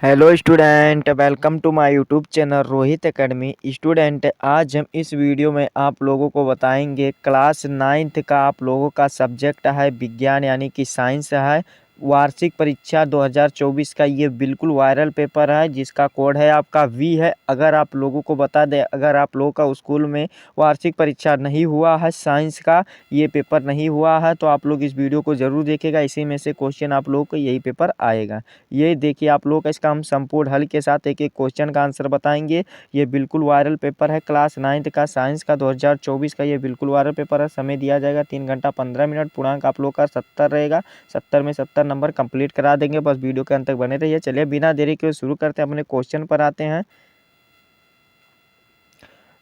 Hello student, welcome to my YouTube channel Rohit academy. Student, आज हम इस वीडियो में आप लोगों को बताएंगे क्लास 9th का आप लोगों का सब्जेक्ट है विज्ञान यानी कि साइंस है। वार्षिक परीक्षा 2024 का ये बिल्कुल वायरल पेपर है जिसका कोड है आपका वी है। अगर आप लोगों को बता दें, अगर आप लोगों का स्कूल में वार्षिक परीक्षा नहीं हुआ है साइंस का, ये पेपर नहीं हुआ है, तो आप लोग इस वीडियो को ज़रूर देखेगा। इसी में से क्वेश्चन आप लोगों को यही पेपर आएगा। ये देखिए आप लोग का इसका हम संपूर्ण हल के साथ एक एक क्वेश्चन का आंसर बताएंगे। ये बिल्कुल वायरल पेपर है क्लास 9th का साइंस का 2024 का। ये बिल्कुल वायरल पेपर है। समय दिया जाएगा 3 घंटा 15 मिनट। पूर्णांक आप लोग का 70 रहेगा। 70 में 70 नंबर कंप्लीट करा देंगे। बस वीडियो के अंत तक बने रहिए। चलिए बिना देरी के शुरू करते हैं, अपने क्वेश्चन पर आते हैं।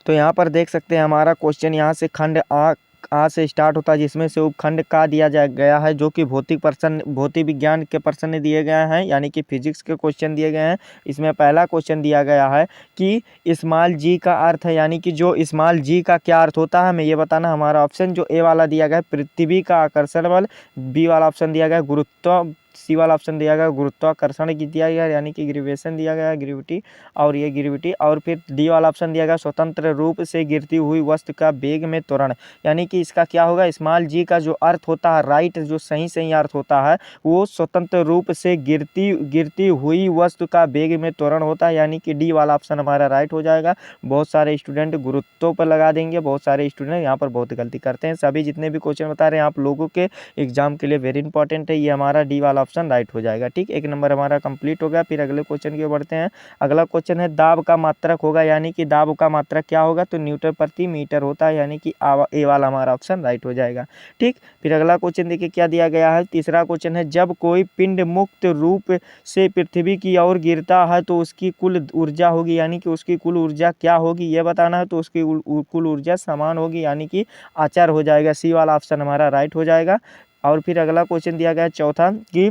तो यहाँ पर देख सकते हैं हमारा क्वेश्चन यहाँ से खंड आ से स्टार्ट होता है, जिसमें से उपखंड का दिया गया है, जो कि भौतिक विज्ञान के प्रश्न दिए गए हैं, यानी कि फिजिक्स के क्वेश्चन दिए गए हैं। इसमें पहला क्वेश्चन दिया गया है कि स्मॉल जी का अर्थ है, यानी कि जो स्मॉल जी का क्या अर्थ होता है हमें ये बताना। हमारा ऑप्शन जो ए वाला दिया गया है पृथ्वी का आकर्षण बल, बी वाला ऑप्शन दिया गया गुरुत्व, सी वाला ऑप्शन दिया गया गुरुत्वाकर्षण की दिया गया यानी कि ग्रेविटेशन दिया गया ग्रेविटी, और ये ग्रेविटी। और फिर डी वाला ऑप्शन दिया गया स्वतंत्र रूप से गिरती हुई वस्तु का वेग में त्वरण, यानी कि इसका क्या होगा। स्मॉल जी का जो अर्थ होता है, राइट, जो सही अर्थ होता है वो स्वतंत्र रूप से गिरती हुई वस्तु का वेग में त्वरण होता है, यानी कि डी वाला ऑप्शन हमारा राइट हो जाएगा। बहुत सारे स्टूडेंट गुरुत्व पर लगा देंगे, बहुत सारे स्टूडेंट यहाँ पर बहुत गलती करते हैं। सभी जितने भी क्वेश्चन बता रहे हैं आप लोगों के एग्जाम के लिए वेरी इंपॉर्टेंट है। ये हमारा डी वाला ऑप्शन राइट हो जाएगा। ठीक, एक नंबर हमारा कंप्लीट हो गया। फिर अगले क्वेश्चन की ओर बढ़ते हैं। अगला क्वेश्चन है दाब का मात्रक होगा, यानी कि दाब का मात्रक क्या होगा, तो न्यूटन प्रति मीटर होता है, यानी कि ए वाला हमारा ऑप्शन राइट हो जाएगा। ठीक, फिर अगला क्वेश्चन देखिए क्या दिया गया है। तीसरा क्वेश्चन है जब कोई पिंड मुक्त रूप से पृथ्वी की ओर गिरता है तो उसकी कुल ऊर्जा होगी, यानी कि उसकी कुल ऊर्जा क्या होगी ये बताना है। तो उसकी कुल ऊर्जा समान होगी, यानी कि अचर हो जाएगा। सी वाला ऑप्शन हमारा राइट हो जाएगा। और फिर अगला क्वेश्चन दिया गया है चौथा कि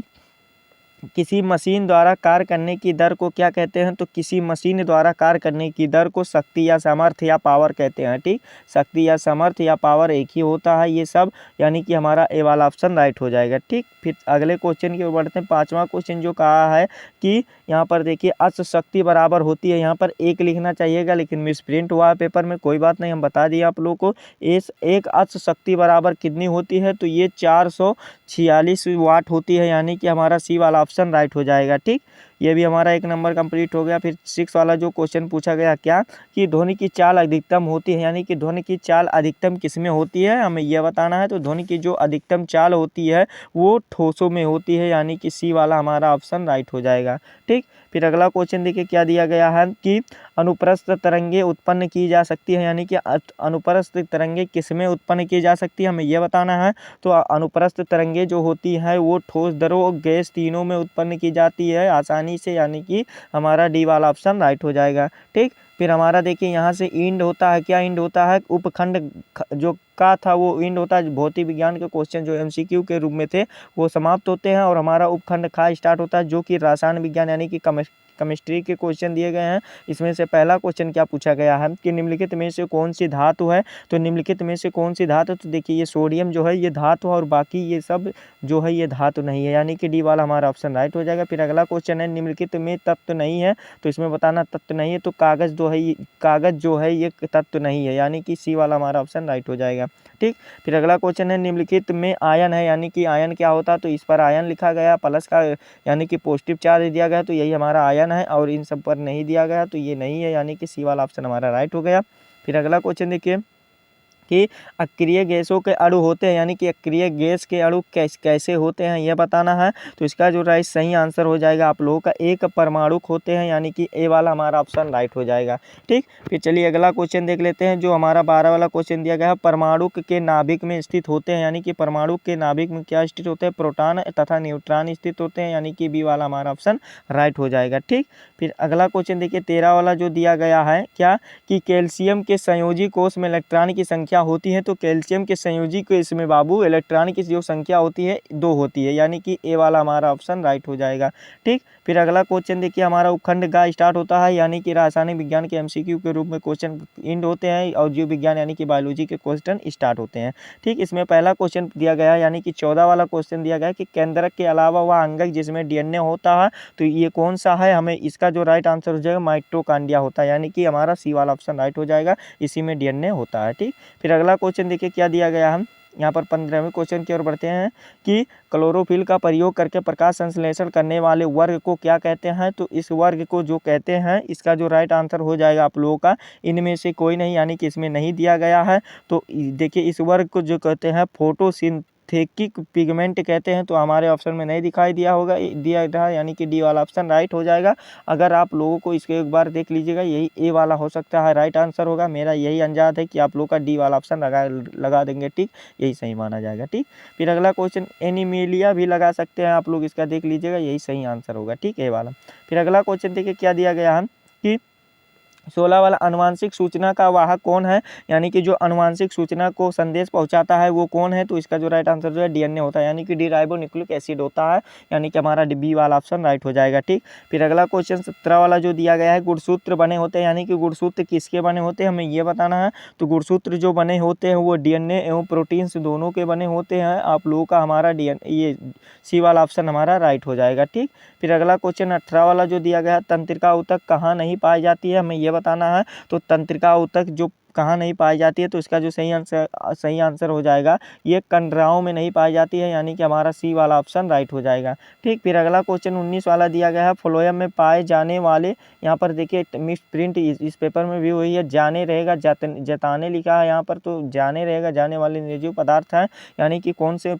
किसी मशीन द्वारा कार्य करने की दर को क्या कहते हैं, तो किसी मशीन द्वारा कार्य करने की दर को शक्ति या सामर्थ्य या पावर कहते हैं। ठीक, शक्ति या सामर्थ्य या पावर एक ही होता है ये सब, यानी कि हमारा ए वाला ऑप्शन राइट हो जाएगा। ठीक, फिर अगले क्वेश्चन की ओर बढ़ते हैं। पांचवा क्वेश्चन जो कहा है कि यहाँ पर देखिए अश्व शक्ति बराबर होती है, यहाँ पर एक लिखना चाहिएगा लेकिन मिसप्रिंट हुआ है पेपर में, कोई बात नहीं, हम बता दिए आप लोग को। एक अश्व शक्ति बराबर कितनी होती है, तो ये 446 वाट होती है, यानी कि हमारा सी वाला ऑप्शन राइट हो जाएगा। ठीक, ये भी हमारा एक नंबर कंप्लीट हो गया। फिर 6 वाला जो क्वेश्चन पूछा गया क्या कि ध्वनि की चाल अधिकतम होती है, यानी कि ध्वनि की चाल अधिकतम किसमें होती है हमें यह बताना है। तो ध्वनि की जो अधिकतम चाल होती है वो ठोसों में होती है, यानी कि सी वाला हमारा ऑप्शन राइट हो जाएगा। ठीक, फिर अगला क्वेश्चन देखिए क्या दिया गया है कि अनुप्रस्थ तरंगे उत्पन्न की जा सकती है, यानी कि अनुप्रस्थ तरंगे किसमें उत्पन्न की जा सकती है हमें यह बताना है। तो अनुप्रस्थ तरंगे जो होती है वो ठोस, द्रव और गैस तीनों में उत्पन्न की जाती है आसानी से, यानी कि हमारा डी वाला ऑप्शन राइट हो जाएगा। ठीक, फिर हमारा देखिए यहाँ से इंड होता है, क्या इंड होता है, उपखंड जो का था वो इंड होता है। भौतिक विज्ञान के क्वेश्चन जो एमसीक्यू के रूप में थे वो समाप्त होते हैं और हमारा उपखंड खा स्टार्ट होता है, जो कि रसायन विज्ञान यानी कि केमिस्ट्री के क्वेश्चन दिए गए हैं। इसमें से पहला क्वेश्चन क्या पूछा गया है कि निम्नलिखित में से कौन सी धातु है, तो निम्नलिखित में से कौन सी धातु, तो देखिए ये सोडियम जो है ये धातु और बाकी ये सब जो है ये धातु नहीं है, यानी कि डी वाला हमारा ऑप्शन राइट हो जाएगा। फिर अगला क्वेश्चन है निम्नलिखित में तत्व नहीं है, तो इसमें बताना तत्व नहीं है, तो कागज जो है ये तत्व नहीं है, यानी कि सी वाला हमारा ऑप्शन राइट हो जाएगा। ठीक, फिर अगला क्वेश्चन है निम्नलिखित में आयन है, यानी कि आयन क्या होता है, तो इस पर आयन लिखा गया प्लस का, यानी कि पॉजिटिव चार्ज दिया गया, तो यही हमारा आयन है, और इन सब पर नहीं दिया गया तो ये नहीं है, यानी कि सी वाला ऑप्शन हमारा राइट हो गया। फिर अगला क्वेश्चन देखिए कि अक्रिय गैसों के अणु होते हैं, यानी कि अक्रिय गैस के अणु कैसे होते हैं यह बताना है। तो इसका जो राइट सही आंसर हो जाएगा आप लोगों का एक परमाणुक होते हैं, यानी कि ए वाला हमारा ऑप्शन राइट हो जाएगा। ठीक, फिर चलिए अगला क्वेश्चन देख लेते हैं। जो हमारा 12 वाला क्वेश्चन दिया गया है परमाणुक के नाभिक में स्थित होते हैं, यानी कि परमाणु के नाभिक में क्या स्थित होते हैं, प्रोटॉन तथा न्यूट्रॉन स्थित होते हैं, यानी कि बी वाला हमारा ऑप्शन राइट हो जाएगा। ठीक, फिर अगला क्वेश्चन देखिए 13 वाला जो दिया गया है क्या कि कैल्शियम के संयोजी कोष में इलेक्ट्रॉन की संख्या क्या होती है, तो कैल्शियम के संयोजी को इसमें बाबू इलेक्ट्रॉन की जो संख्या होती है 2 होती है, यानी कि ए वाला हमारा ऑप्शन राइट हो जाएगा। ठीक, फिर अगला क्वेश्चन देखिए हमारा उपखंड गा स्टार्ट होता है, यानी कि रासायनिक विज्ञान के एमसीक्यू के रूप में क्वेश्चन इंड होते हैं और जीव विज्ञान यानी कि बायोलॉजी के क्वेश्चन स्टार्ट होते हैं। ठीक, इसमें पहला क्वेश्चन दिया गया है, यानी कि 14 वाला क्वेश्चन दिया गया है कि केंद्रक के अलावा वह अंगक जिसमें डीएनए होता है, तो ये कौन सा है, हमें इसका जो राइट आंसर हो जाएगा माइटोकॉन्ड्रिया होता है, यानी कि हमारा सी वाला ऑप्शन राइट हो जाएगा, इसी में डीएनए होता है। ठीक, फिर अगला क्वेश्चन देखिए क्या दिया गया है, यहाँ पर 15वें क्वेश्चन की ओर बढ़ते हैं कि क्लोरोफिल का प्रयोग करके प्रकाश संश्लेषण करने वाले वर्ग को क्या कहते हैं, तो इस वर्ग को जो कहते हैं, इसका जो राइट आंसर हो जाएगा आप लोगों का इनमें से कोई नहीं, यानी कि इसमें नहीं दिया गया है। तो देखिए इस वर्ग को जो कहते हैं फोटोसिंथेटिक पिगमेंट कहते हैं, तो हमारे ऑप्शन में नहीं दिखाई दिया होगा, दिया रहा, यानी कि डी वाला ऑप्शन राइट हो जाएगा। अगर आप लोगों को इसको एक बार देख लीजिएगा, यही ए वाला हो सकता है राइट आंसर होगा, मेरा यही अंदाज है कि आप लोग का डी वाला ऑप्शन लगा देंगे। ठीक, यही सही माना जाएगा। ठीक, फिर अगला क्वेश्चन एनीमिलिया भी लगा सकते हैं आप लोग, इसका देख लीजिएगा, यही सही आंसर होगा। ठीक, ए वाला। फिर अगला क्वेश्चन देखिए क्या दिया गया है कि 16 वाला अनुवांशिक सूचना का वाहक कौन है, यानी कि जो अनुवांशिक सूचना को संदेश पहुंचाता है वो कौन है, तो इसका जो राइट आंसर जो है डीएनए होता है, यानी कि डीराइबोन्यूक्लिक एसिड होता है, यानी कि हमारा बी वाला ऑप्शन राइट हो जाएगा। ठीक, फिर अगला क्वेश्चन 17 वाला जो दिया गया है गुणसूत्र बने होते हैं, यानी कि गुणसूत्र किसके बने होते हैं हमें ये बताना है। तो गुणसूत्र जो बने होते हैं वो डीएनए एवं प्रोटीन्स दोनों के बने होते हैं, आप लोगों का हमारा डीएनए ये सी वाला ऑप्शन हमारा राइट हो जाएगा। ठीक, फिर अगला क्वेश्चन 18 वाला जो दिया गया है तंत्रिका ऊतक कहाँ नहीं पाई जाती है, हमें ये बताना है। तो तंत्रिका ऊतक जो कहाँ नहीं पाई जाती है, तो इसका जो सही आंसर हो जाएगा ये कंडराओं में नहीं पाई जाती है, यानी कि हमारा सी वाला ऑप्शन राइट हो जाएगा। ठीक, फिर अगला क्वेश्चन 19 वाला दिया गया है फ्लोएम में पाए जाने वाले, यहाँ पर देखिए मिक्स प्रिंट इस पेपर में भी वही है, जाने रहेगा जताने लिखा है यहाँ पर, तो जाने रहेगा जाने वाले निर्जीव पदार्थ हैं, यानी कि कौन से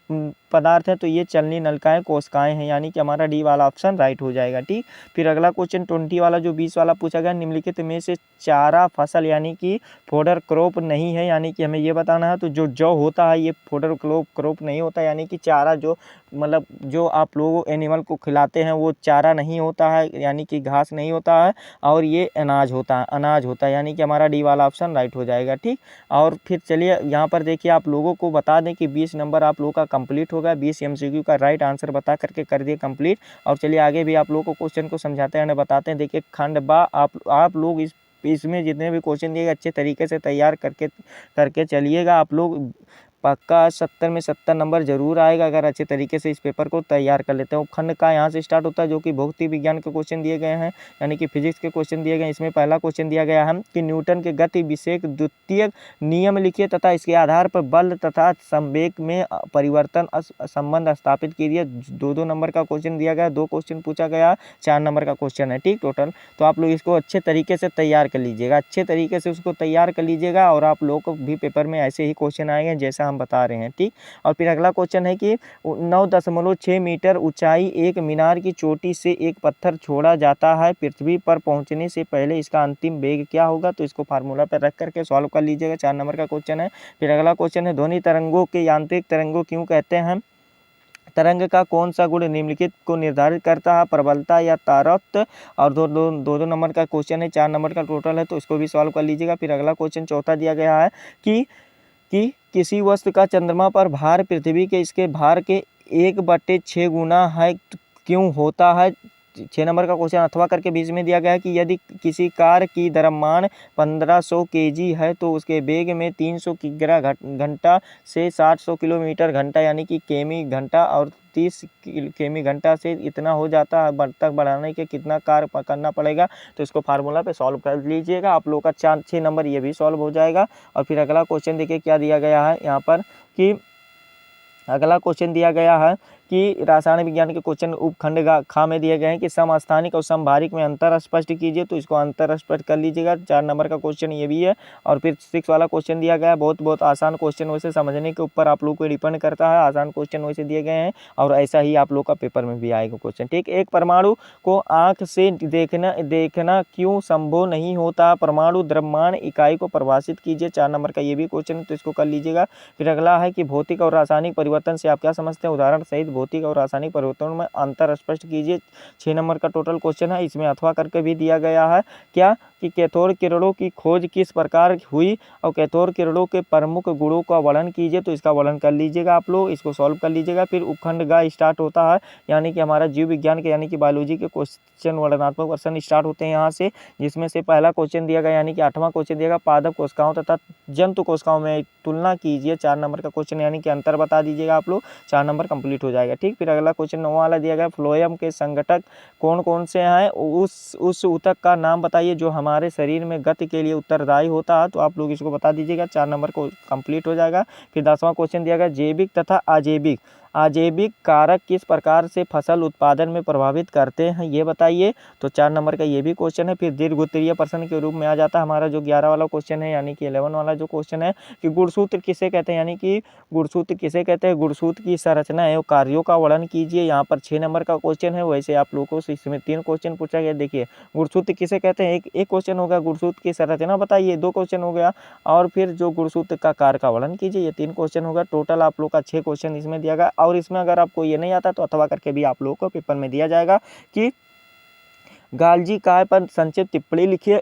पदार्थ है, तो ये चलनी नलिकाएं कोशिकाएं हैं, यानी कि हमारा डी वाला ऑप्शन राइट हो जाएगा। ठीक, फिर अगला क्वेश्चन 20 वाला जो 20 वाला पूछा गया निम्नलिखित में से चारा फसल यानी कि फोडर क्रॉप नहीं है, यानी कि हमें ये बताना है। तो जो जौ होता है ये फोडर क्रॉप नहीं होता, यानी कि चारा जो मतलब जो आप लोग एनिमल को खिलाते हैं वो चारा नहीं होता है, यानी कि घास नहीं होता है, और ये अनाज होता है, यानी कि हमारा डी वाला ऑप्शन राइट हो जाएगा। ठीक, और फिर चलिए यहाँ पर देखिए आप लोगों को बता दें कि 20 नंबर आप लोगों का कंप्लीट होगा, 20 एमसीक्यू का राइट आंसर बता करके कर दिए कंप्लीट। और चलिए आगे भी आप लोगों को क्वेश्चन को समझाते हैं बताते हैं। देखिए खंड बा आप लोग इसमें जितने भी क्वेश्चन दिए अच्छे तरीके से तैयार करके चलिएगा, आप लोग पक्का 70 में 70 नंबर जरूर आएगा अगर अच्छे तरीके से इस पेपर को तैयार कर लेते हैं। उपखंड का यहाँ से स्टार्ट होता है, जो कि भौतिक विज्ञान के क्वेश्चन दिए गए हैं, यानी कि फिजिक्स के क्वेश्चन दिए गए हैं। इसमें पहला क्वेश्चन दिया गया है कि न्यूटन के गति विषयक द्वितीय नियम लिखिए तथा इसके आधार पर बल तथा संवेग में परिवर्तन संबंध स्थापित कीजिए। 2 नंबर का क्वेश्चन दिया गया, 2 क्वेश्चन पूछा गया, 4 नंबर का क्वेश्चन है। ठीक, टोटल तो आप लोग इसको अच्छे तरीके से तैयार कर लीजिएगा, अच्छे तरीके से उसको तैयार कर लीजिएगा, और आप लोगों को भी पेपर में ऐसे ही क्वेश्चन आएंगे जैसा हम बता रहे हैं। ठीक, और फिर अगला क्वेश्चन है कि 9.6 मीटर ऊंचाई एक मीनार की चोटी से एक पत्थर छोड़ा जाता है, पृथ्वी पर पहुंचने से पहले इसका अंतिम वेग क्या होगा, तो इसको फार्मूला पर रख करके सॉल्व कर लीजिएगा। 4 नंबर का क्वेश्चन है। फिर अगला क्वेश्चन है ध्वनि तरंगों के यांत्रिक तरंगों क्यों कहते हैं, तरंग का कौन सा गुण निम्नलिखित को निर्धारित करता है, प्रबलता या तारत्व। और दो नंबर का क्वेश्चन है, 4 नंबर का टोटल है, तो इसको भी सॉल्व कर लीजिएगा। फिर अगला क्वेश्चन चौथा दिया गया है कि किसी वस्तु का चंद्रमा पर भार पृथ्वी के इसके भार के 1/6 गुना है, क्यों होता है। 6 नंबर का क्वेश्चन अथवा करके बीच में दिया गया है कि यदि किसी कार की द्रव्यमान 1500 kg है तो उसके वेग में 300 किग्रा घंटा से 700 किलोमीटर घंटा यानी कि केमी घंटा और 30 केमी घंटा से इतना हो जाता है, तक बढ़ाने के कितना कार्य करना पड़ेगा। तो इसको फार्मूला पे सॉल्व कर लीजिएगा, आप लोग का 6 नंबर ये भी सॉल्व हो जाएगा। और फिर अगला क्वेश्चन देखिए क्या दिया गया है यहाँ पर कि अगला क्वेश्चन दिया गया है कि रासायनिक विज्ञान के क्वेश्चन उपखंड खा में दिए गए हैं कि समस्थानिक और समभारिक में अंतर स्पष्ट कीजिए, तो इसको अंतर स्पष्ट कर लीजिएगा। 4 नंबर का क्वेश्चन ये भी है। और फिर 6 वाला क्वेश्चन दिया गया है, बहुत आसान क्वेश्चन, वैसे समझने के ऊपर आप लोग को डिपेंड करता है, आसान क्वेश्चन वैसे दिए गए हैं और ऐसा ही आप लोग का पेपर में भी आएगा क्वेश्चन। ठीक, एक परमाणु को आंख से देखना क्यों संभव नहीं होता, परमाणु द्रव्यमान इकाई को परिभाषित कीजिए। 4 नंबर का ये भी क्वेश्चन, तो इसको कर लीजिएगा। फिर अगला है कि भौतिक और रासायनिक परिवर्तन से आप क्या समझते हैं, उदाहरण सहित भौतिक और रासायनिक परिवर्तनों में अंतर स्पष्ट कीजिए। 6 नंबर का टोटल क्वेश्चन है, इसमें अथवा करके भी दिया गया है क्या, कि कैथोड किरणों की खोज किस प्रकार हुई और कैथोड किरणों के प्रमुख गुणों का वर्णन कीजिए। तो इसका वर्णन कर लीजिएगा आप लोग, इसको सॉल्व कर लीजिएगा। फिर उपखंड ग स्टार्ट होता है, यानी कि हमारा जीव विज्ञान के यानी कि बायोलॉजी के क्वेश्चन वर्णनात्मक प्रश्न स्टार्ट होते हैं यहाँ से, जिसमें से पहला क्वेश्चन दिया गया यानी कि 8वां क्वेश्चन दिया गया, पादप कोशिकाओं तथा जंतु कोशिकाओं में तुलना कीजिए। 4 नंबर का क्वेश्चन यानी कि अंतर बता दीजिएगा आप लोग, 4 नंबर कंप्लीट हो जाएगा। ठीक, फिर अगला क्वेश्चन 9वां वाला दिया गया, फ्लोएम के संगठक कौन कौन से हैं, उस ऊतक का नाम बताइए जो हमारे शरीर में गति के लिए उत्तरदायी होता है। तो आप लोग इसको बता दीजिएगा, 4 नंबर को कंप्लीट हो जाएगा। फिर 10वां क्वेश्चन दिया गया, जैविक तथा अजैविक कारक किस प्रकार से फसल उत्पादन में प्रभावित करते हैं ये बताइए। तो 4 नंबर का ये भी क्वेश्चन है। फिर दीर्घ उत्तरीय प्रश्न के रूप में आ जाता है हमारा जो 11 वाला क्वेश्चन है, यानी कि 11 वाला जो क्वेश्चन है कि गुणसूत्र किसे कहते हैं, यानी कि गुणसूत्र किसे कहते हैं, गुणसूत्र की संरचना एवं कार्यों का वर्णन कीजिए। यहाँ पर 6 नंबर का क्वेश्चन है। वैसे आप लोगों से इसमें 3 क्वेश्चन पूछा गया। देखिए, गुणसूत्र किसे कहते हैं, एक क्वेश्चन हो गया, गुणसूत्र की संरचना बताइए 2 क्वेश्चन हो गया, और फिर जो गुणसूत्र का कार्य का वर्णन कीजिए, ये 3 क्वेश्चन होगा। टोटल आप लोग का 6 क्वेश्चन इसमें दिया गया। और इसमें अगर आपको ये नहीं आता तो अथवा करके भी आप लोगों को पेपर में दिया जाएगा कि गाल्जी काय पर संक्षिप्त टिप्पणी लिखिए।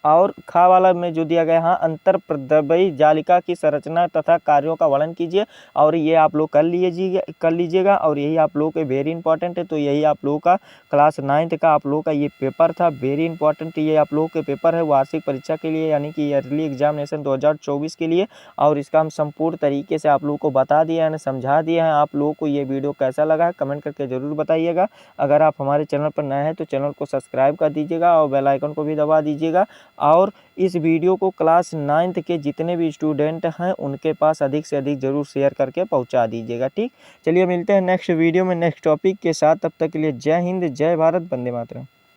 और खा वाला में जो दिया गया है, अंतर प्रद्रव्यी जालिका की संरचना तथा कार्यों का वर्णन कीजिए। और ये आप लोग कर लीजिएगा और यही आप लोगों के वेरी इंपॉर्टेंट है। तो यही आप लोगों का क्लास 9th का आप लोगों का ये पेपर था, वेरी इंपॉर्टेंट ये आप लोगों के पेपर है वार्षिक परीक्षा के लिए, यानी कि ईयरली एग्जामिनेशन 2024 के लिए। और इसका हम संपूर्ण तरीके से आप लोगों को बता दिया है, समझा दिया है। आप लोगों को ये वीडियो कैसा लगा है कमेंट करके ज़रूर बताइएगा। अगर आप हमारे चैनल पर नए हैं तो चैनल को सब्सक्राइब कर दीजिएगा और बेल आइकन को भी दबा दीजिएगा। और इस वीडियो को क्लास 9th के जितने भी स्टूडेंट हैं उनके पास अधिक से अधिक जरूर शेयर करके पहुंचा दीजिएगा। ठीक, चलिए मिलते हैं नेक्स्ट वीडियो में नेक्स्ट टॉपिक के साथ। तब तक के लिए जय हिंद, जय भारत, वंदे मातरम।